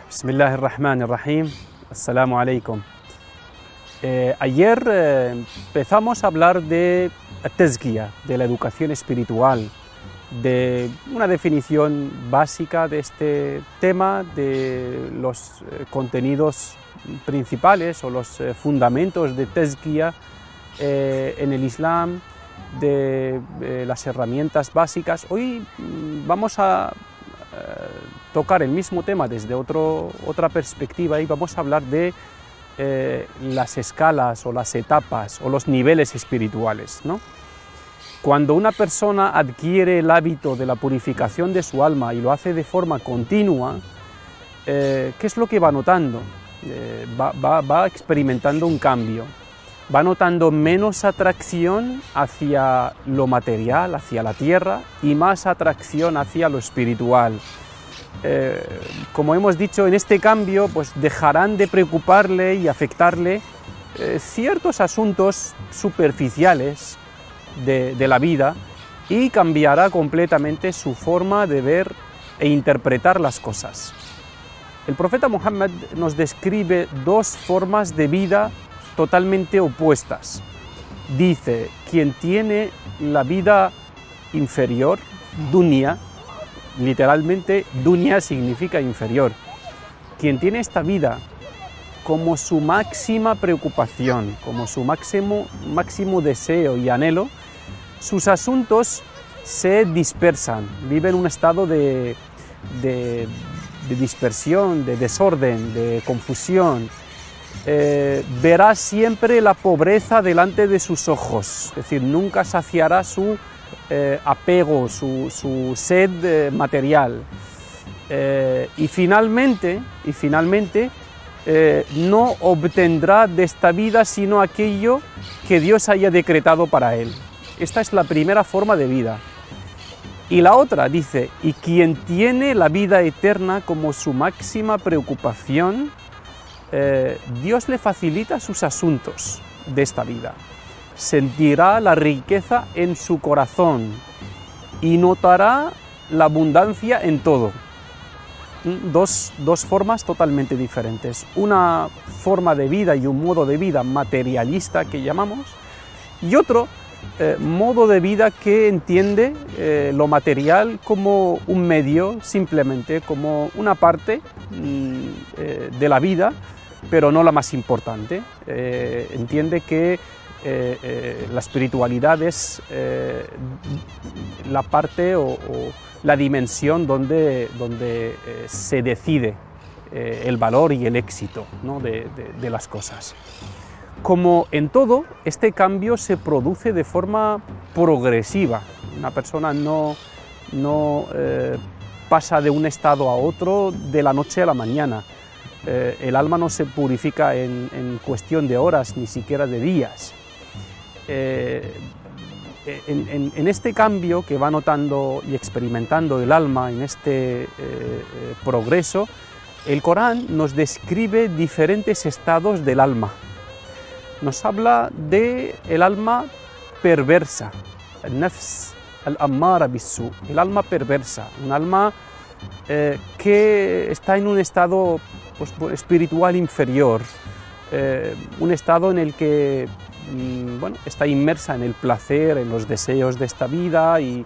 Bismillahirrahmanirrahim. Assalamu alaikum. Ayer empezamos a hablar de tezkiya, de la educación espiritual, de una definición básica de este tema, de los contenidos principales o los fundamentos de tezkiya en el Islam, de las herramientas básicas. Hoy vamos a tocar el mismo tema desde otra perspectiva y vamos a hablar de las escalas o las etapas o los niveles espirituales, ¿no? Cuando una persona adquiere el hábito de la purificación de su alma y lo hace de forma continua, ¿qué es lo que va notando? Va experimentando un cambio, va notando menos atracción hacia lo material, hacia la tierra, y más atracción hacia lo espiritual. Como hemos dicho, en este cambio pues dejarán de preocuparle y afectarle ciertos asuntos superficiales de la vida, y cambiará completamente su forma de ver e interpretar las cosas. El profeta Muhammad nos describe dos formas de vida totalmente opuestas. Dice: quien tiene la vida inferior, dunya, literalmente dunya significa inferior, quien tiene esta vida como su máxima preocupación, como su máximo deseo y anhelo, sus asuntos se dispersan, vive en un estado de dispersión, de desorden, de confusión. Verá siempre la pobreza delante de sus ojos, es decir, nunca saciará su apego, su sed material, y finalmente no obtendrá de esta vida sino aquello que Dios haya decretado para él. Esta es la primera forma de vida. Y la otra dice: y quien tiene la vida eterna como su máxima preocupación, Dios le facilita sus asuntos de esta vida. Sentirá la riqueza en su corazón y notará la abundancia en todo. Dos formas totalmente diferentes. Una forma de vida y un modo de vida materialista que llamamos, y otro modo de vida que entiende lo material como un medio, simplemente como una parte de la vida, pero no la más importante. Entiende que la espiritualidad es la parte o la dimensión donde se decide el valor y el éxito, ¿no?, de las cosas. Como en todo, este cambio se produce de forma progresiva. Una persona no pasa de un estado a otro de la noche a la mañana. El alma no se purifica en cuestión de horas, ni siquiera de días. En este cambio que va notando y experimentando el alma, en este progreso, el Corán nos describe diferentes estados del alma. Nos habla del alma perversa, al-nafs al-ammara bis-su, el alma perversa, un alma que está en un estado pues, espiritual inferior, un estado en el que está inmersa en el placer, en los deseos de esta vida, y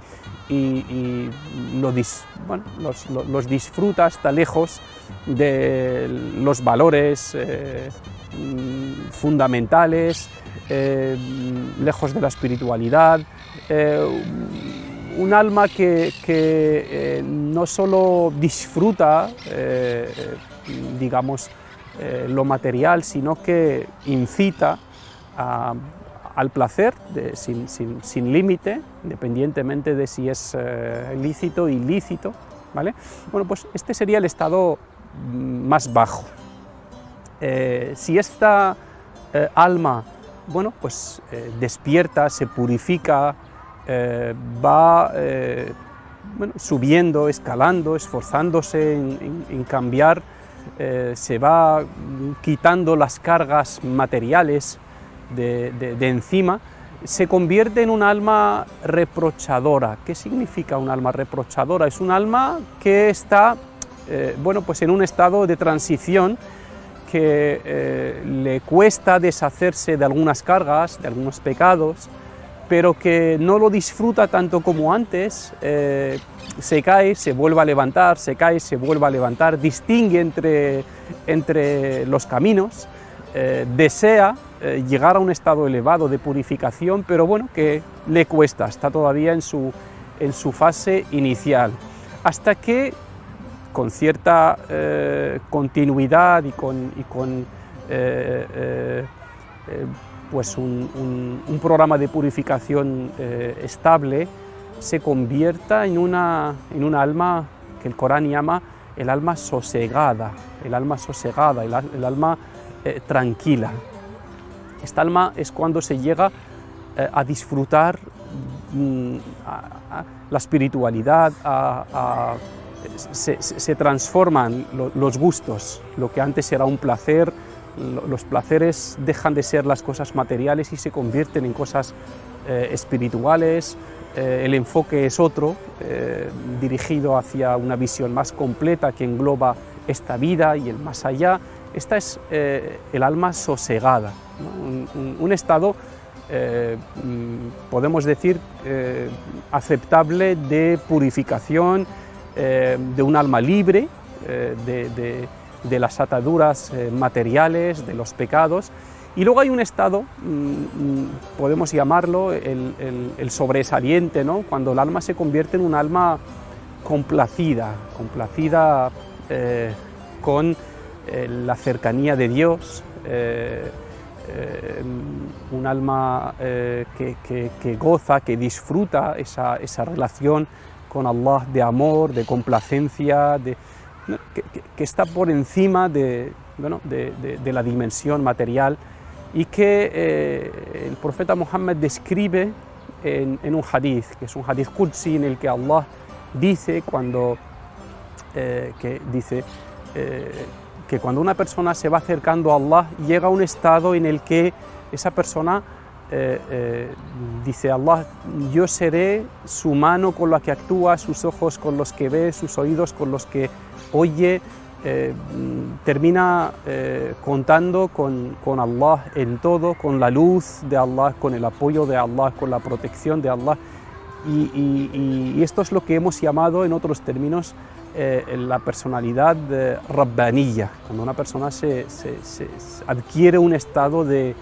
los disfruta hasta lejos de los valores fundamentales, lejos de la espiritualidad. Un alma que no solo disfruta, lo material, sino que incita al placer sin límite, independientemente de si es lícito o ilícito, ¿vale? Bueno, pues este sería el estado más bajo. Si esta alma, despierta, se purifica, va subiendo, escalando, esforzándose en cambiar, se va quitando las cargas materiales de encima, se convierte en un alma reprochadora. ¿Qué significa un alma reprochadora? Es un alma que está bueno, pues en un estado de transición que le cuesta deshacerse de algunas cargas, de algunos pecados, pero que no lo disfruta tanto como antes. Se cae, se vuelve a levantar, se cae, se vuelve a levantar, distingue entre los caminos, desea llegar a un estado elevado de purificación, pero bueno, que le cuesta, está todavía en su fase inicial, hasta que con cierta continuidad y con pues un programa de purificación estable, se convierta en una alma que el Corán llama el alma sosegada, el alma tranquila. Esta alma es cuando se llega a disfrutar la espiritualidad, se transforman los gustos, lo que antes era un placer, los placeres dejan de ser las cosas materiales y se convierten en cosas espirituales. El enfoque es otro, dirigido hacia una visión más completa que engloba esta vida y el más allá. Esta es el alma sosegada, ¿no? Un estado, podemos decir, aceptable de purificación, de un alma libre de las ataduras materiales, de los pecados. Y luego hay un estado, podemos llamarlo el sobresaliente, ¿no? Cuando el alma se convierte en un alma complacida con la cercanía de Dios, un alma que goza, que disfruta esa relación con Allah de amor, de complacencia, que está por encima de la dimensión material, y que el profeta Muhammad describe en un hadith, que es un hadith qudsi, en el que Allah dice que cuando una persona se va acercando a Allah, llega a un estado en el que esa persona dice Allah: yo seré su mano con la que actúa, sus ojos con los que ve, sus oídos con los que oye. Termina contando con Allah en todo, con la luz de Allah, con el apoyo de Allah, con la protección de Allah, y esto es lo que hemos llamado en otros términos la personalidad rabbaniyya, cuando una persona se adquiere un estado de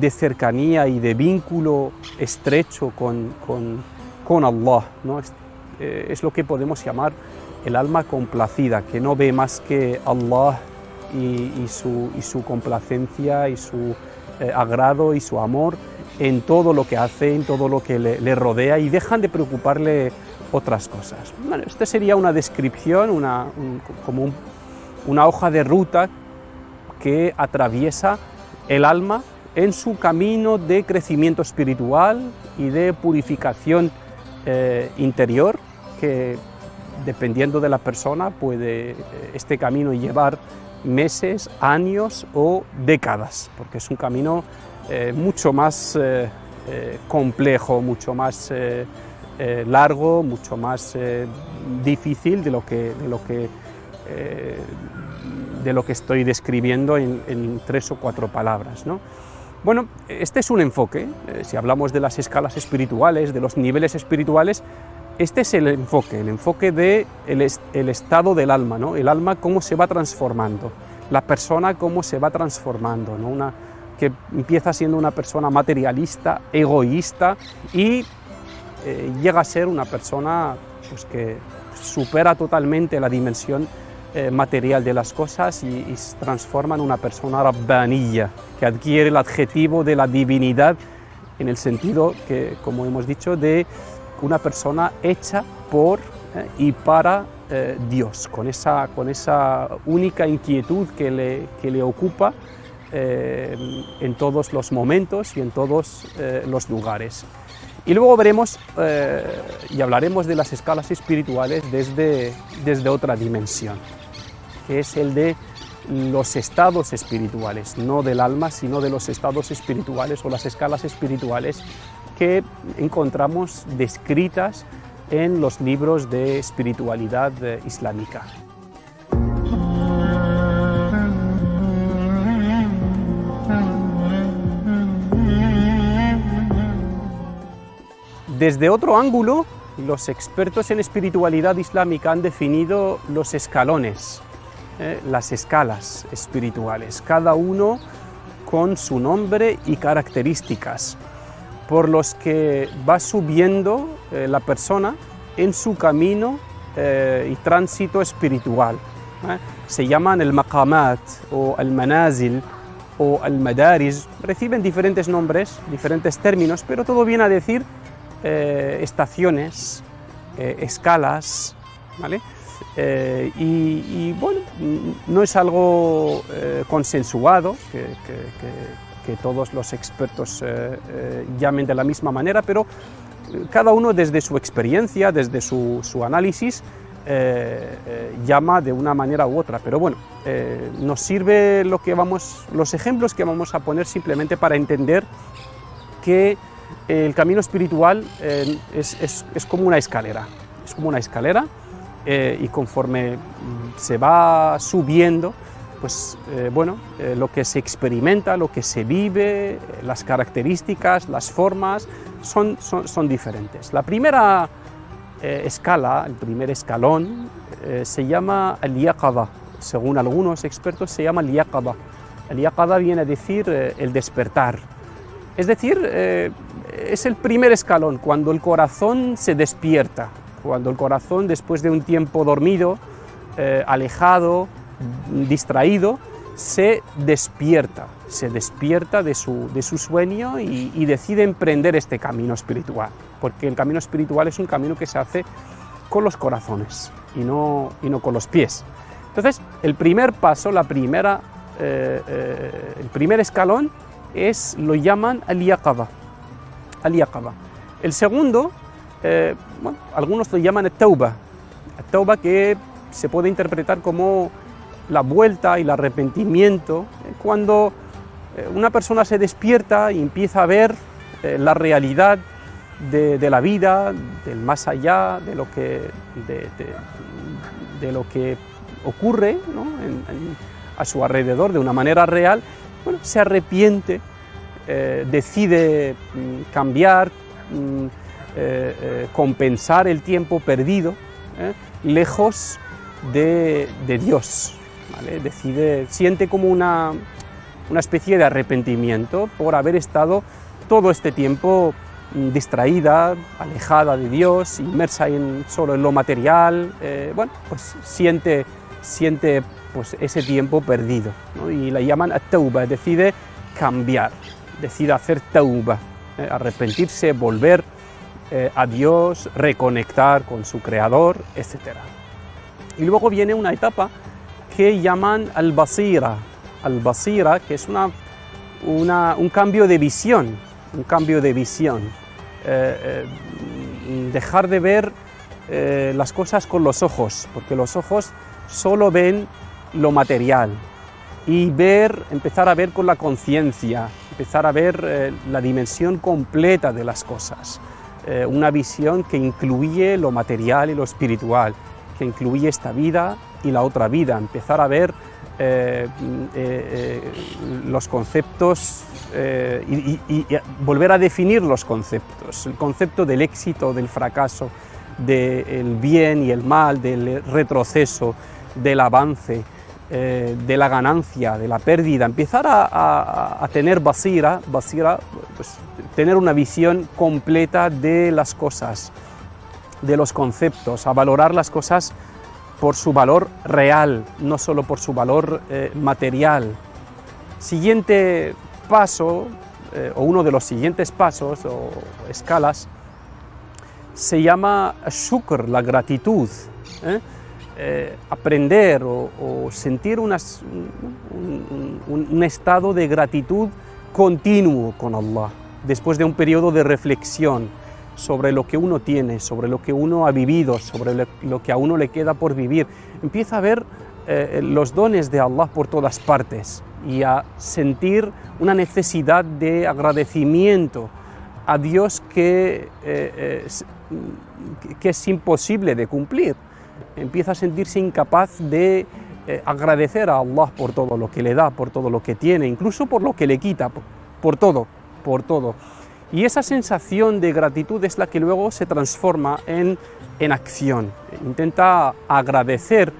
cercanía y de vínculo estrecho con Allah, ¿no? Es lo que podemos llamar el alma complacida, que no ve más que Allah y su complacencia y su agrado y su amor en todo lo que hace, en todo lo que le rodea, y dejan de preocuparle otras cosas. Bueno, esta sería una descripción, como una hoja de ruta que atraviesa el alma en su camino de crecimiento espiritual y de purificación interior, que dependiendo de la persona puede este camino llevar meses, años o décadas, porque es un camino mucho más complejo, mucho más largo, mucho más difícil de lo que estoy describiendo en 3 o 4 palabras, ¿no? Bueno, este es un enfoque. Si hablamos de las escalas espirituales, de los niveles espirituales, este es el enfoque de el estado del alma, ¿no? El alma cómo se va transformando, la persona cómo se va transformando, ¿no? Que empieza siendo una persona materialista, egoísta, y llega a ser una persona, pues, que supera totalmente la dimensión material de las cosas y se transforma en una persona rabbaniyya, que adquiere el adjetivo de la divinidad, en el sentido que, como hemos dicho, de una persona hecha por y para Dios, con esa única inquietud que le ocupa en todos los momentos y en todos los lugares. Y luego veremos y hablaremos de las escalas espirituales desde otra dimensión, que es el de los estados espirituales, no del alma, sino de los estados espirituales o las escalas espirituales que encontramos descritas en los libros de espiritualidad islámica. Desde otro ángulo, los expertos en espiritualidad islámica han definido los escalones, las escalas espirituales, cada uno con su nombre y características, por los que va subiendo la persona en su camino y tránsito espiritual. Se llaman el maqamat o el manazil o el madarij, reciben diferentes nombres, diferentes términos, pero todo viene a decir estaciones, escalas, ¿vale? Y bueno, no es algo consensuado, que todos los expertos llamen de la misma manera, pero cada uno desde su experiencia, desde su análisis, llama de una manera u otra. Pero bueno, nos sirve los ejemplos que vamos a poner simplemente para entender que el camino espiritual es como una escalera, y conforme se va subiendo, pues bueno, lo que se experimenta, lo que se vive, las características, las formas, son diferentes. La primera escala, el primer escalón, se llama al-yaqadha. Según algunos expertos se llama al-yaqadha. Al-yaqadha viene a decir el despertar. Es decir, es el primer escalón, cuando el corazón se despierta, cuando el corazón, después de un tiempo dormido, alejado, distraído, se despierta de su sueño y decide emprender este camino espiritual, porque el camino espiritual es un camino que se hace con los corazones y no con los pies. Entonces, el primer paso, el primer escalón lo llaman al-yaqadha. El segundo, bueno, algunos lo llaman at-tawbah. At-tawbah, que se puede interpretar como la vuelta y el arrepentimiento, cuando una persona se despierta y empieza a ver la realidad de la vida, del más allá, de lo que ocurre, ¿no? A su alrededor de una manera real. Bueno, se arrepiente, decide cambiar, compensar el tiempo perdido, lejos de Dios, ¿vale? Siente como una especie de arrepentimiento por haber estado todo este tiempo distraída, alejada de Dios, inmersa solo en lo material. Bueno, pues siente pues ese tiempo perdido, ¿no? Y la llaman at-tawbah, decide cambiar, decide hacer tawbah, arrepentirse, volver a Dios, reconectar con su Creador, etc. Y luego viene una etapa que llaman al-basira, que es un cambio de visión, dejar de ver las cosas con los ojos, porque los ojos solo ven lo material, y empezar a ver con la conciencia, empezar a ver la dimensión completa de las cosas, una visión que incluye lo material y lo espiritual, que incluye esta vida y la otra vida, empezar a ver los conceptos y volver a definir los conceptos, el concepto del éxito, del fracaso, del bien y el mal, del retroceso, del avance, de la ganancia, de la pérdida, empezar a tener basira, pues, tener una visión completa de las cosas, de los conceptos, a valorar las cosas por su valor real, no solo por su valor material. Siguiente paso, o uno de los siguientes pasos o escalas, se llama shukr, la gratitud. Aprender o sentir un estado de gratitud continuo con Allah, después de un periodo de reflexión sobre lo que uno tiene, sobre lo que uno ha vivido, sobre lo que a uno le queda por vivir. Empieza a ver los dones de Allah por todas partes y a sentir una necesidad de agradecimiento a Dios que es imposible de cumplir. Empieza a sentirse incapaz de agradecer a Allah por todo lo que le da, por todo lo que tiene, incluso por lo que le quita, por todo. Y esa sensación de gratitud es la que luego se transforma en acción. Intenta agradecer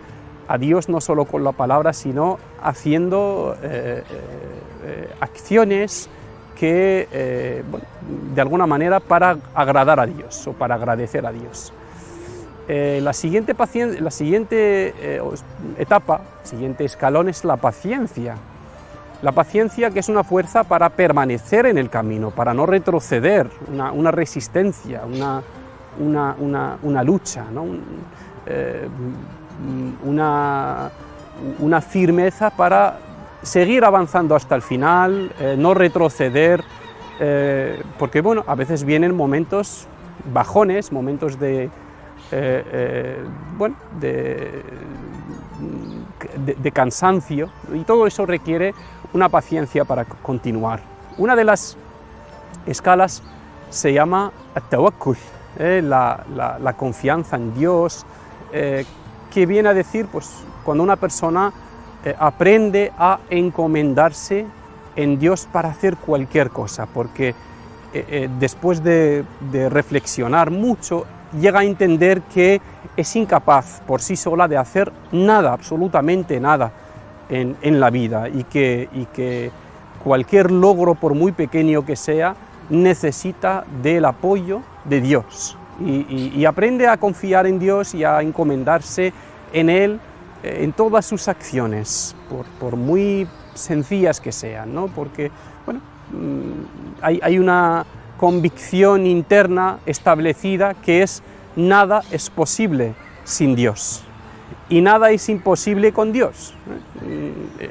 a Dios no solo con la palabra, sino haciendo acciones que, bueno, de alguna manera para agradar a Dios o para agradecer a Dios. La siguiente etapa, el siguiente escalón es la paciencia. La paciencia, que es una fuerza para permanecer en el camino, para no retroceder, una resistencia, una lucha, ¿no? Una firmeza para seguir avanzando hasta el final, no retroceder, porque bueno, a veces vienen momentos bajones, momentos de cansancio, y todo eso requiere una paciencia para continuar. Una de las escalas se llama at-tawakkul, la confianza en Dios, que viene a decir, pues, cuando una persona aprende a encomendarse en Dios para hacer cualquier cosa, porque después de reflexionar mucho, llega a entender que es incapaz por sí sola de hacer nada, absolutamente nada en la vida, y que cualquier logro, por muy pequeño que sea, necesita del apoyo de Dios, y aprende a confiar en Dios y a encomendarse en Él en todas sus acciones, por muy sencillas que sean, ¿no? Porque bueno, hay una convicción interna establecida que es: nada es posible sin Dios y nada es imposible con Dios.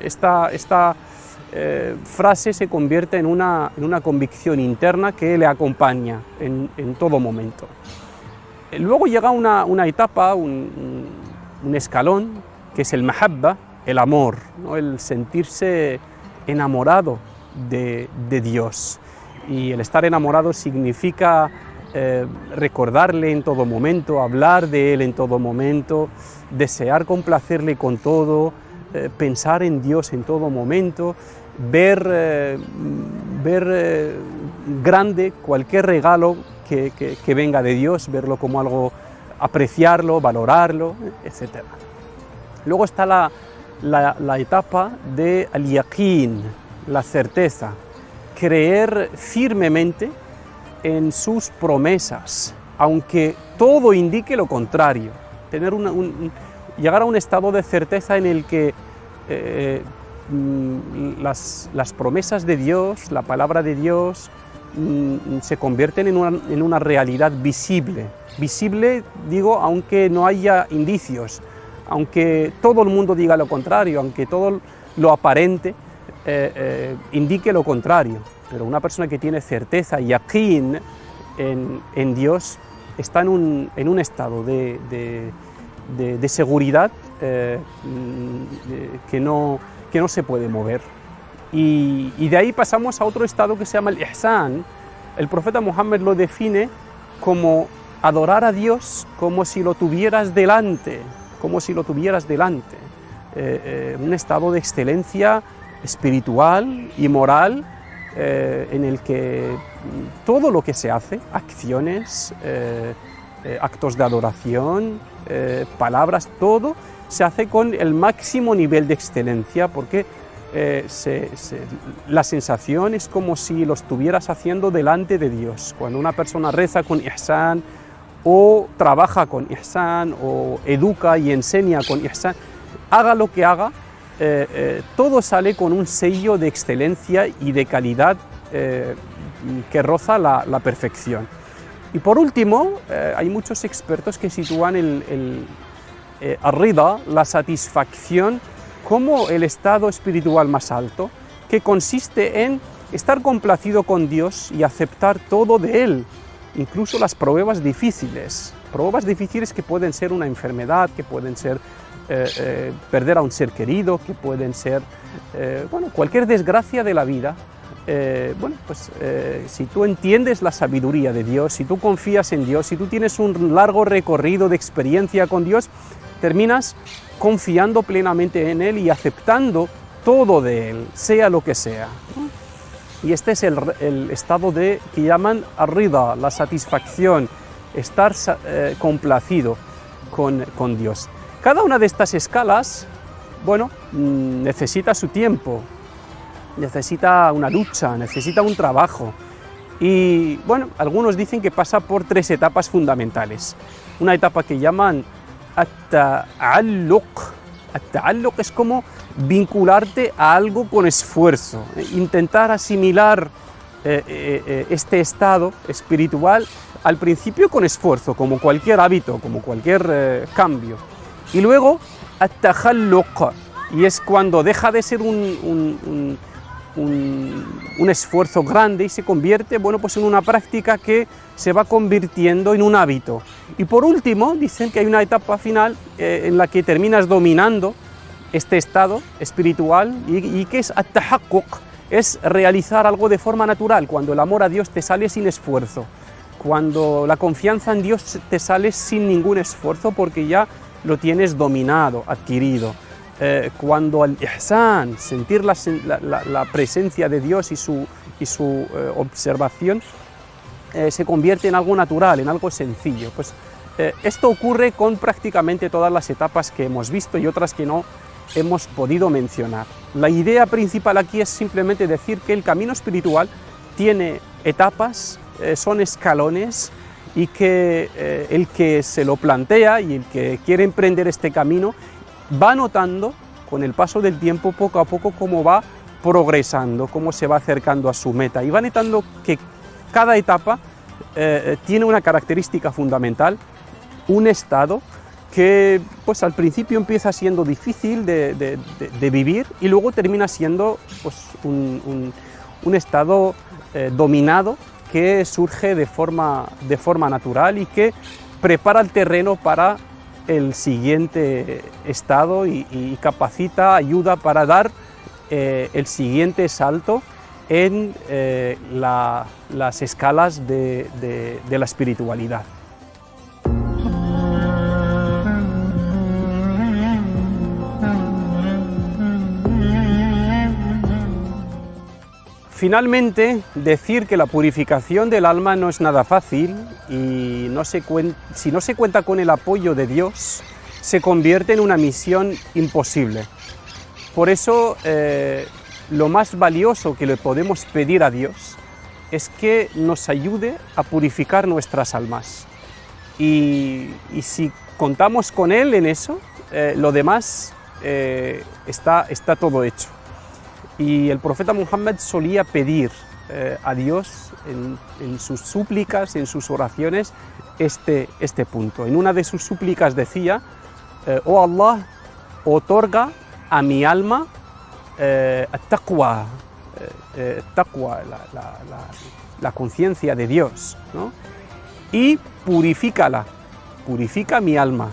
Esta frase se convierte en una convicción interna que le acompaña en todo momento. Luego llega una etapa, un escalón, que es el mahabba, el amor, ¿no? El sentirse enamorado de Dios. Y el estar enamorado significa recordarle en todo momento, hablar de Él en todo momento, desear complacerle con todo, pensar en Dios en todo momento, ver grande cualquier regalo que venga de Dios, verlo como algo, apreciarlo, valorarlo, etc. Luego está la etapa de al-yaqin, la certeza, creer firmemente en sus promesas, aunque todo indique lo contrario, llegar a un estado de certeza en el que las promesas de Dios, la palabra de Dios, se convierten en una realidad visible. Visible, digo, aunque no haya indicios, aunque todo el mundo diga lo contrario, aunque todo lo aparente indique lo contrario. Pero una persona que tiene certeza y yaqin en Dios está en un estado de seguridad que no se puede mover. Y de ahí pasamos a otro estado que se llama el ihsan. El profeta Muhammad lo define como adorar a Dios como si lo tuvieras delante, un estado de excelencia espiritual y moral, en el que todo lo que se hace, acciones, actos de adoración, palabras, todo se hace con el máximo nivel de excelencia, porque la sensación es como si lo estuvieras haciendo delante de Dios. Cuando una persona reza con ihsan, o trabaja con ihsan, o educa y enseña con ihsan, haga lo que haga, todo sale con un sello de excelencia y de calidad que roza la perfección. Y por último, hay muchos expertos que sitúan el ar-rida, la satisfacción, como el estado espiritual más alto, que consiste en estar complacido con Dios y aceptar todo de Él, incluso las pruebas difíciles que pueden ser una enfermedad, que pueden ser perder a un ser querido, que pueden ser cualquier desgracia de la vida. Si tú entiendes la sabiduría de Dios, si tú confías en Dios, si tú tienes un largo recorrido de experiencia con Dios, terminas confiando plenamente en Él y aceptando todo de Él, sea lo que sea. Y este es el estado que llaman ar-rida, la satisfacción, estar complacido con Dios. Cada una de estas escalas, bueno, necesita su tiempo, necesita una lucha, necesita un trabajo. Y bueno, algunos dicen que pasa por 3 etapas fundamentales. Una etapa que llaman at-ta'alluq. At-ta'alluq es como vincularte a algo con esfuerzo, intentar asimilar este estado espiritual al principio con esfuerzo, como cualquier hábito, como cualquier cambio. Y luego at-takhalluq, y es cuando deja de ser un esfuerzo grande y se convierte, bueno, pues en una práctica que se va convirtiendo en un hábito. Y por último, dicen que hay una etapa final en la que terminas dominando este estado espiritual y que es at-tahaqquq, es realizar algo de forma natural, cuando el amor a Dios te sale sin esfuerzo, cuando la confianza en Dios te sale sin ningún esfuerzo porque ya lo tienes dominado, adquirido. Cuando el ihsan, sentir la presencia de Dios y su observación, se convierte en algo natural, en algo sencillo. Pues esto ocurre con prácticamente todas las etapas que hemos visto y otras que no hemos podido mencionar. La idea principal aquí es simplemente decir que el camino espiritual tiene etapas, son escalones, y que el que se lo plantea y el que quiere emprender este camino va notando con el paso del tiempo, poco a poco, cómo va progresando, cómo se va acercando a su meta, y va notando que cada etapa tiene una característica fundamental, un estado que pues al principio empieza siendo difícil de vivir y luego termina siendo pues, un estado dominado, que surge de forma natural y que prepara el terreno para el siguiente estado y capacita, ayuda para dar el siguiente salto en las escalas de la espiritualidad. Finalmente, decir que la purificación del alma no es nada fácil y si no se cuenta con el apoyo de Dios, se convierte en una misión imposible. Por eso, lo más valioso que le podemos pedir a Dios es que nos ayude a purificar nuestras almas. Y si contamos con Él en eso, lo demás está todo hecho. Y el profeta Muhammad solía pedir a Dios en sus súplicas, en sus oraciones, este punto. En una de sus súplicas decía: oh Allah, otorga a mi alma taqwa, la conciencia de Dios, ¿no? Y purifícala, purifica mi alma.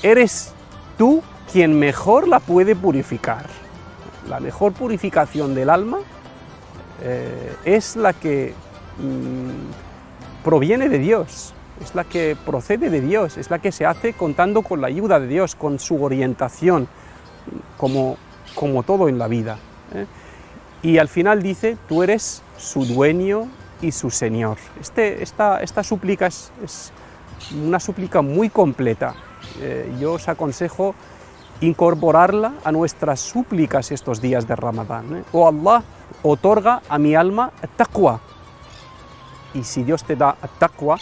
Eres tú quien mejor la puede purificar. La mejor purificación del alma es la que proviene de Dios, es la que procede de Dios, es la que se hace contando con la ayuda de Dios, con su orientación, como todo en la vida. Y al final dice: tú eres su dueño y su Señor. Esta súplica es una súplica muy completa. Yo os aconsejo incorporarla a nuestras súplicas estos días de Ramadán. Oh Allah, otorga a mi alma taqwa. Y si Dios te da taqwa,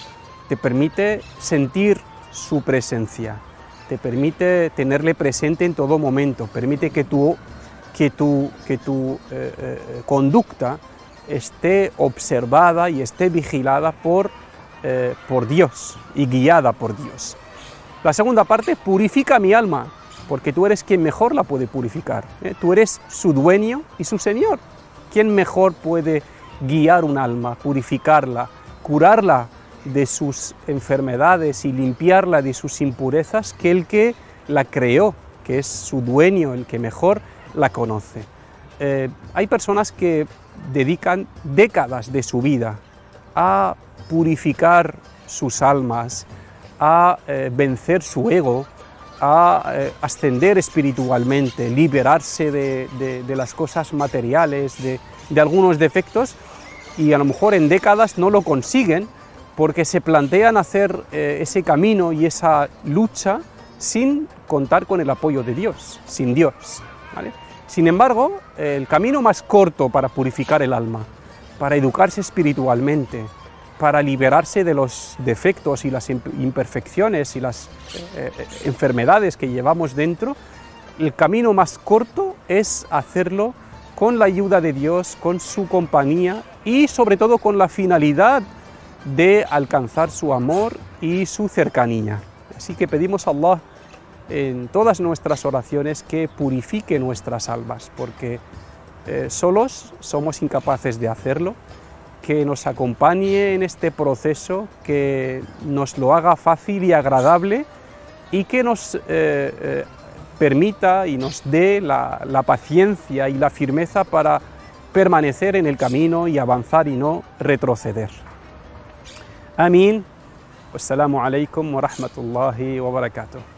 te permite sentir su presencia, te permite tenerle presente en todo momento, permite que tu conducta esté observada y esté vigilada por Dios y guiada por Dios. La segunda parte: purifica mi alma, porque tú eres quien mejor la puede purificar. Tú eres su dueño y su Señor. ¿Quién mejor puede guiar un alma, purificarla, curarla de sus enfermedades y limpiarla de sus impurezas que el que la creó, que es su dueño, el que mejor la conoce? Hay personas que dedican décadas de su vida a purificar sus almas, a vencer su ego, a ascender espiritualmente, liberarse de las cosas materiales, de algunos defectos, y a lo mejor en décadas no lo consiguen porque se plantean hacer ese camino y esa lucha sin contar con el apoyo de Dios, sin Dios, ¿vale? Sin embargo, el camino más corto para purificar el alma, para educarse espiritualmente, para liberarse de los defectos y las imperfecciones y las enfermedades que llevamos dentro, el camino más corto es hacerlo con la ayuda de Dios, con su compañía y sobre todo con la finalidad de alcanzar su amor y su cercanía. Así que pedimos a Allah en todas nuestras oraciones que purifique nuestras almas, porque solos somos incapaces de hacerlo, que nos acompañe en este proceso, que nos lo haga fácil y agradable y que nos permita y nos dé la paciencia y la firmeza para permanecer en el camino y avanzar y no retroceder. Amén. Wassalamu alaikum wa rahmatullahi wa barakatuh.